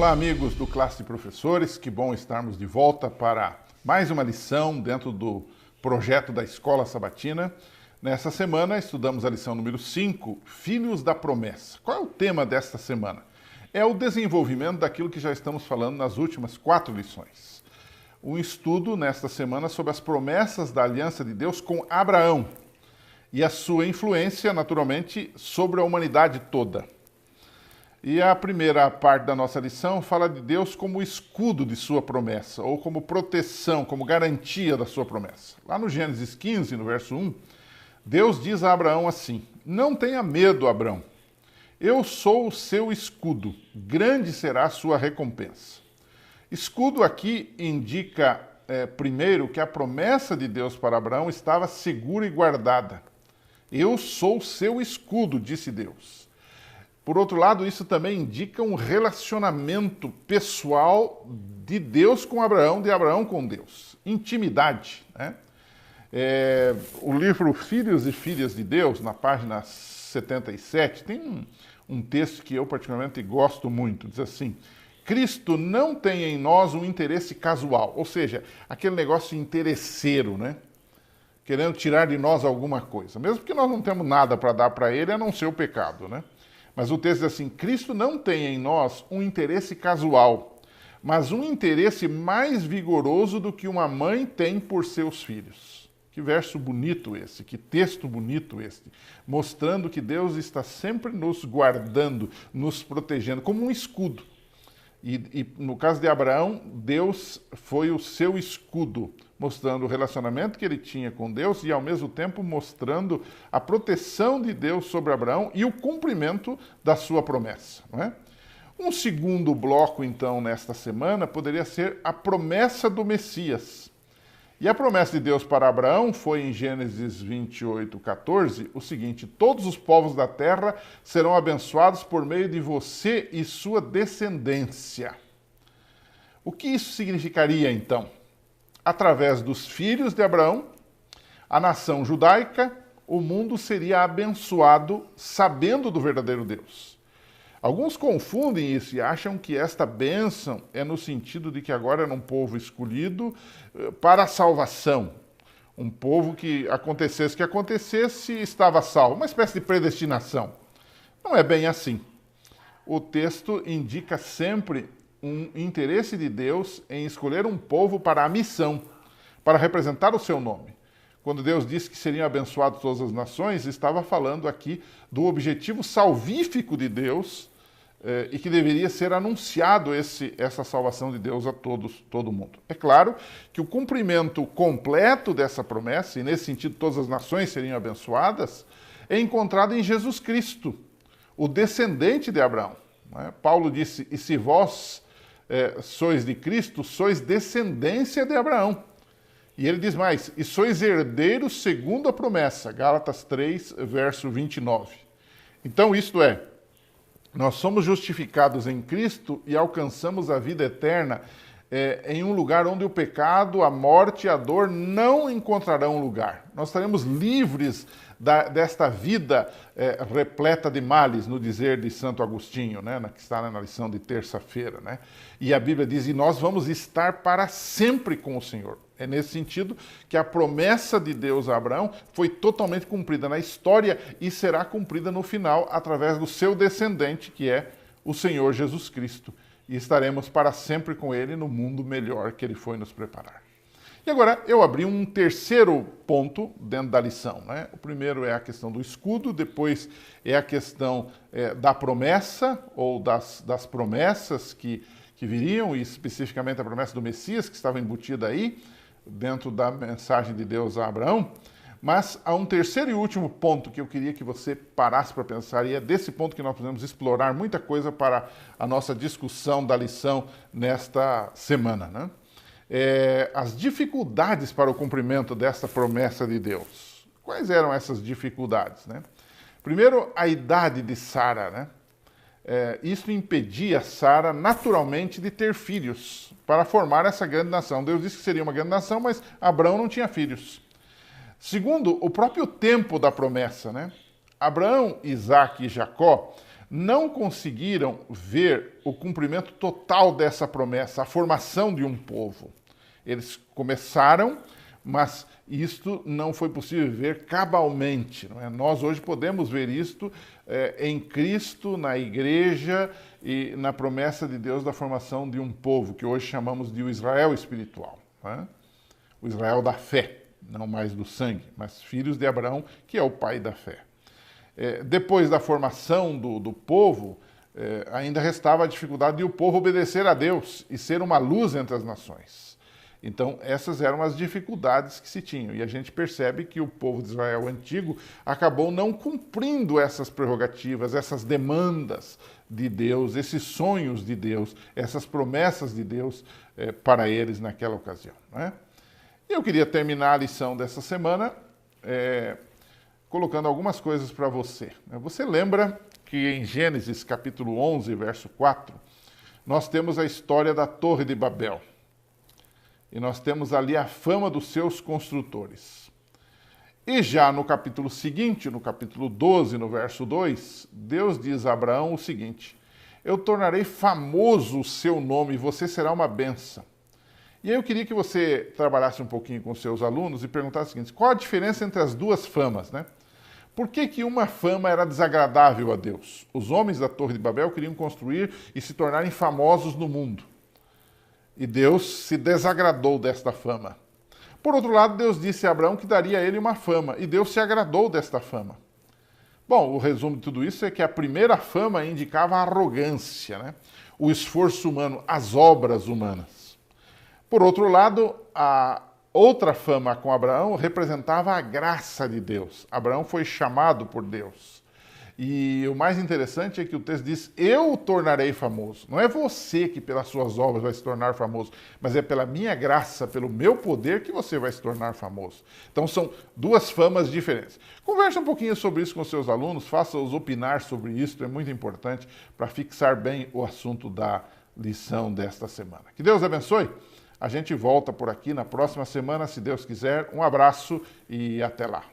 Olá, amigos do Classe de Professores, que bom estarmos de volta para mais uma lição dentro do projeto da Escola Sabatina. Nessa semana estudamos a lição número 5, Filhos da Promessa. Qual é o tema desta semana? É o desenvolvimento daquilo que já estamos falando nas últimas 4 lições. Um estudo nesta semana sobre as promessas da aliança de Deus com Abraão e a sua influência, naturalmente, sobre a humanidade toda. E a primeira parte da nossa lição fala de Deus como escudo de sua promessa, ou como proteção, como garantia da sua promessa. Lá no Gênesis 15, no verso 1, Deus diz a Abraão assim: "Não tenha medo, Abraão, eu sou o seu escudo, grande será a sua recompensa." Escudo aqui indica, primeiro, que a promessa de Deus para Abraão estava segura e guardada. "Eu sou o seu escudo", disse Deus. Por outro lado, isso também indica um relacionamento pessoal de Deus com Abraão, de Abraão com Deus. Intimidade, né? O livro Filhos e Filhas de Deus, na página 77, tem um texto que eu particularmente gosto muito. Diz assim: "Cristo não tem em nós um interesse casual", ou seja, aquele negócio interesseiro, né? Querendo tirar de nós alguma coisa, mesmo que nós não temos nada para dar para ele, a não ser o pecado, né? Mas o texto diz assim: "Cristo não tem em nós um interesse casual, mas um interesse mais vigoroso do que uma mãe tem por seus filhos." Que verso bonito esse, que texto bonito esse, mostrando que Deus está sempre nos guardando, nos protegendo, como um escudo. E no caso de Abraão, Deus foi o seu escudo, mostrando o relacionamento que ele tinha com Deus e, ao mesmo tempo, mostrando a proteção de Deus sobre Abraão e o cumprimento da sua promessa, não é? Um segundo bloco, então, nesta semana, poderia ser a promessa do Messias. E a promessa de Deus para Abraão foi, em Gênesis 28, 14, o seguinte: "Todos os povos da terra serão abençoados por meio de você e sua descendência." O que isso significaria, então? Através dos filhos de Abraão, a nação judaica, o mundo seria abençoado sabendo do verdadeiro Deus. Alguns confundem isso e acham que esta bênção é no sentido de que agora era um povo escolhido para a salvação. Um povo que acontecesse o que acontecesse, estava salvo. Uma espécie de predestinação. Não é bem assim. O texto indica sempre um interesse de Deus em escolher um povo para a missão, para representar o seu nome. Quando Deus disse que seriam abençoadas todas as nações, estava falando aqui do objetivo salvífico de Deus e que deveria ser anunciado essa salvação de Deus a todo mundo. É claro que o cumprimento completo dessa promessa, e nesse sentido todas as nações seriam abençoadas, é encontrado em Jesus Cristo, o descendente de Abraão. Paulo disse: "E se vós sois de Cristo, sois descendência de Abraão." E ele diz mais: "E sois herdeiros segundo a promessa." Gálatas 3, verso 29. Então, isto é, nós somos justificados em Cristo e alcançamos a vida eterna em um lugar onde o pecado, a morte e a dor não encontrarão lugar. Nós estaremos livres desta vida repleta de males, no dizer de Santo Agostinho, né, que está na lição de terça-feira, né? E a Bíblia diz: "E nós vamos estar para sempre com o Senhor." É nesse sentido que a promessa de Deus a Abraão foi totalmente cumprida na história e será cumprida no final através do seu descendente, que é o Senhor Jesus Cristo. E estaremos para sempre com ele no mundo melhor que ele foi nos preparar. E agora eu abri um terceiro ponto dentro da lição, né? O primeiro é a questão do escudo, depois é a questão da promessa, ou das promessas que viriam, e especificamente a promessa do Messias, que estava embutida aí, dentro da mensagem de Deus a Abraão. Mas há um terceiro e último ponto que eu queria que você parasse para pensar, e é desse ponto que nós podemos explorar muita coisa para a nossa discussão da lição nesta semana, né? As dificuldades para o cumprimento desta promessa de Deus. Quais eram essas dificuldades, né? Primeiro, a idade de Sara, né? Isso impedia Sara naturalmente de ter filhos para formar essa grande nação. Deus disse que seria uma grande nação, mas Abraão não tinha filhos. Segundo, o próprio tempo da promessa, né? Abraão, Isaque e Jacó não conseguiram ver o cumprimento total dessa promessa, a formação de um povo. Eles começaram, mas isto não foi possível ver cabalmente. Não é? Nós hoje podemos ver isto em Cristo, na igreja e na promessa de Deus da formação de um povo, que hoje chamamos de o Israel espiritual. Não é? O Israel da fé, não mais do sangue, mas filhos de Abraão, que é o pai da fé. Depois da formação do povo, ainda restava a dificuldade de o povo obedecer a Deus e ser uma luz entre as nações. Então, essas eram as dificuldades que se tinham. E a gente percebe que o povo de Israel antigo acabou não cumprindo essas prerrogativas, essas demandas de Deus, esses sonhos de Deus, essas promessas de Deus para eles naquela ocasião. Não é? E eu queria terminar a lição dessa semana colocando algumas coisas para você. Você lembra que em Gênesis capítulo 11, verso 4, nós temos a história da Torre de Babel. E nós temos ali a fama dos seus construtores. E já no capítulo seguinte, no capítulo 12, no verso 2, Deus diz a Abraão o seguinte: eu tornarei famoso o seu nome e você será uma bênção. E aí eu queria que você trabalhasse um pouquinho com seus alunos e perguntasse o seguinte: qual a diferença entre as duas famas, né? Por que uma fama era desagradável a Deus? Os homens da Torre de Babel queriam construir e se tornarem famosos no mundo. E Deus se desagradou desta fama. Por outro lado, Deus disse a Abraão que daria a ele uma fama, e Deus se agradou desta fama. Bom, o resumo de tudo isso é que a primeira fama indicava a arrogância, né? O esforço humano, as obras humanas. Por outro lado, a outra fama com Abraão representava a graça de Deus. Abraão foi chamado por Deus. E o mais interessante é que o texto diz: eu o tornarei famoso. Não é você que pelas suas obras vai se tornar famoso, mas é pela minha graça, pelo meu poder que você vai se tornar famoso. Então são duas famas diferentes. Converse um pouquinho sobre isso com seus alunos, faça-os opinar sobre isso, é muito importante para fixar bem o assunto da lição desta semana. Que Deus abençoe. A gente volta por aqui na próxima semana, se Deus quiser. Um abraço e até lá.